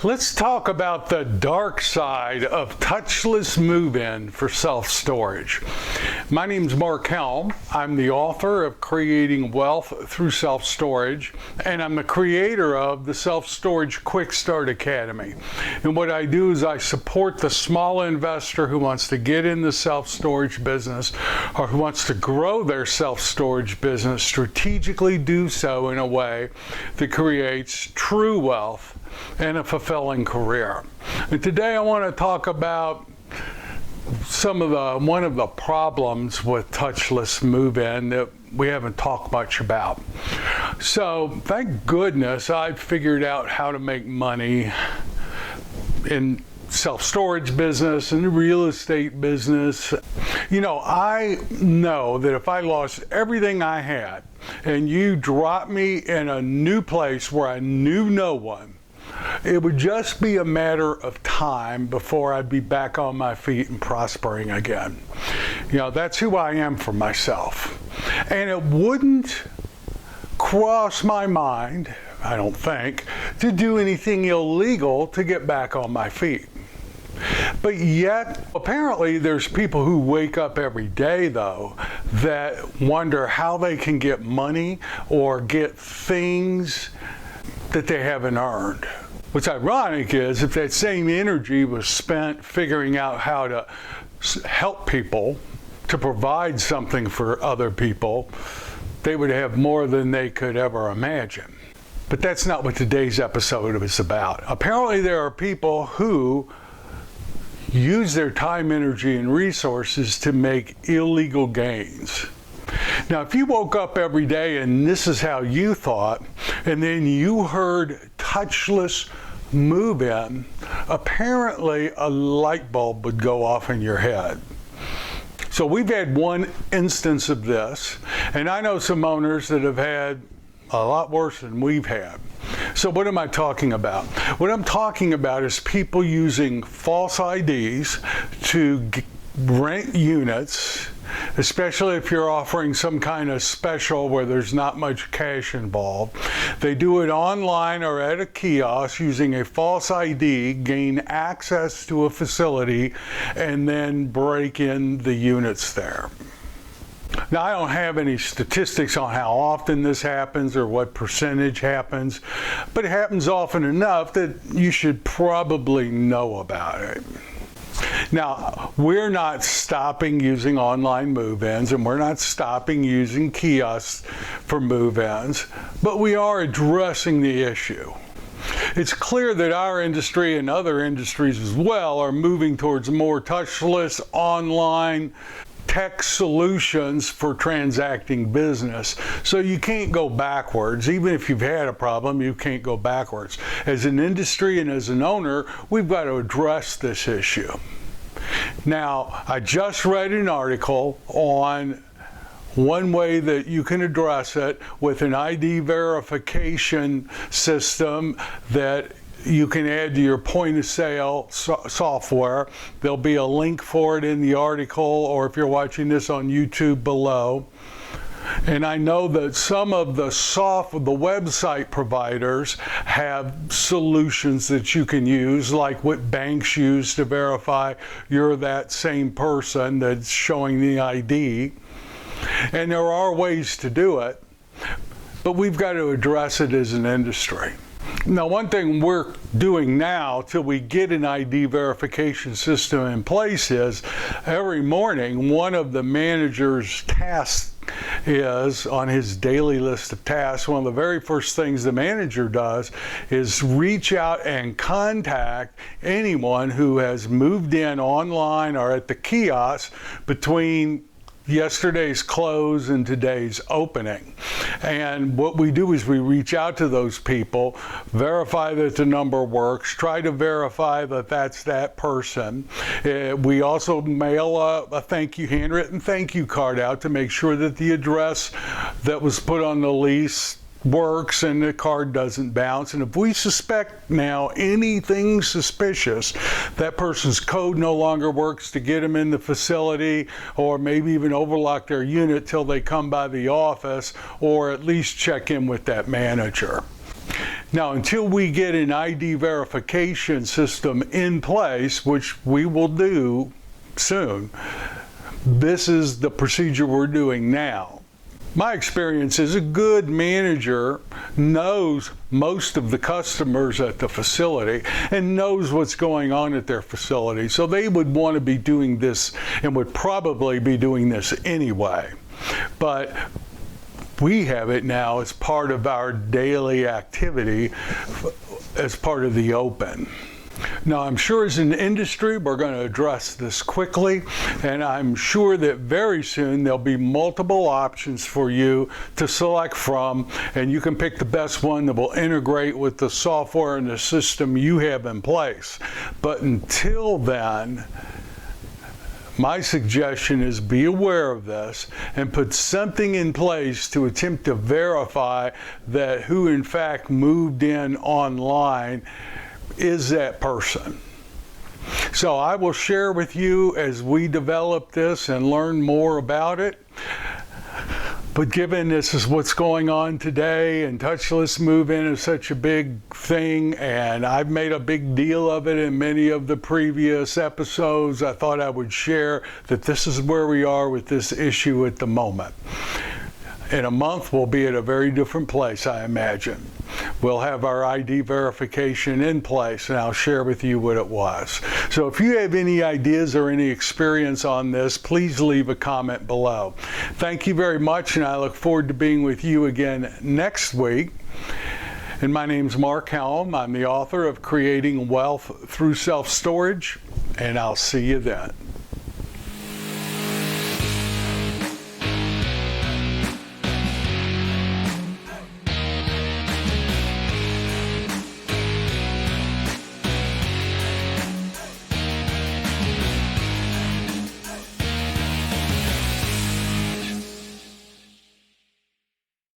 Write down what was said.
Let's talk about the dark side of touchless move-in for self-storage. My name is Mark Helm. I'm the author of Creating Wealth Through Self-Storage, and I'm the creator of the Self-Storage Quick Start Academy. And what I do is I support the small investor who wants to get in the self-storage business or who wants to grow their self-storage business, strategically do so in a way that creates true wealth and a fulfilling career. And today I want to talk about one of the problems with touchless move-in that we haven't talked much about. So thank goodness I figured out how to make money in self-storage business and the real estate business. You know, I know that if I lost everything I had and you dropped me in a new place where I knew no one, it would just be a matter of time before I'd be back on my feet and prospering again. You know, that's who I am for myself. And it wouldn't cross my mind, I don't think, to do anything illegal to get back on my feet. But yet, apparently there's people who wake up every day, though, that wonder how they can get money or get things that they haven't earned. What's ironic is if that same energy was spent figuring out how to help people, to provide something for other people, they would have more than they could ever imagine. But that's not what today's episode is about. Apparently there are people who use their time, energy, and resources to make illegal gains. Now, if you woke up every day and this is how you thought, and then you heard touchless move-in, apparently a light bulb would go off in your head. So we've had one instance of this, and I know some owners that have had a lot worse than we've had. So what am I talking about? What I'm talking about is people using false IDs to rent units, especially if you're offering some kind of special where there's not much cash involved. They do it online or at a kiosk using a false ID, gain access to a facility, and then break in the units there. Now, I don't have any statistics on how often this happens or what percentage happens, but it happens often enough that you should probably know about it. Now, we're not stopping using online move-ins and we're not stopping using kiosks for move-ins, but we are addressing the issue. It's clear that our industry and other industries as well are moving towards more touchless online tech solutions for transacting business. So you can't go backwards. Even if you've had a problem, you can't go backwards. As an industry and as an owner, we've got to address this issue. Now, I just read an article on one way that you can address it with an ID verification system that you can add to your point of sale software. There'll be a link for it in the article, or if you're watching this on YouTube below. And I know that some of the website providers have solutions that you can use, like what banks use to verify you're that same person that's showing the ID. And there are ways to do it, but we've got to address it as an industry. Now, one thing we're doing now till we get an ID verification system in place is every morning one of the manager's tasks is on his daily list of tasks. One of the very first things the manager does is reach out and contact anyone who has moved in online or at the kiosk between yesterday's close and today's opening. And what we do is we reach out to those people, verify that the number works, try to verify that that's that person. We also mail a handwritten thank you card out to make sure that the address that was put on the lease works and the card doesn't bounce. And if we suspect now anything suspicious, that person's code no longer works to get them in the facility, or maybe even overlock their unit till they come by the office, or at least check in with that manager. Now, until we get an ID verification system in place, which we will do soon, this is the procedure we're doing now. My experience is a good manager knows most of the customers at the facility and knows what's going on at their facility. So they would want to be doing this and would probably be doing this anyway. But we have it now as part of our daily activity, as part of the open. Now, I'm sure as an industry, we're going to address this quickly, and I'm sure that very soon there'll be multiple options for you to select from, and you can pick the best one that will integrate with the software and the system you have in place. But until then, my suggestion is be aware of this and put something in place to attempt to verify that who in fact moved in online is that person. So I will share with you as we develop this and learn more about it. But given this is what's going on today and touchless move-in is such a big thing, and I've made a big deal of it in many of the previous episodes, I thought I would share that this is where we are with this issue at the moment. In a month, we'll be at a very different place, I imagine. We'll have our ID verification in place, and I'll share with you what it was. So if you have any ideas or any experience on this, please leave a comment below. Thank you very much, and I look forward to being with you again next week. And my name's Mark Helm. I'm the author of Creating Wealth Through Self-Storage, and I'll see you then.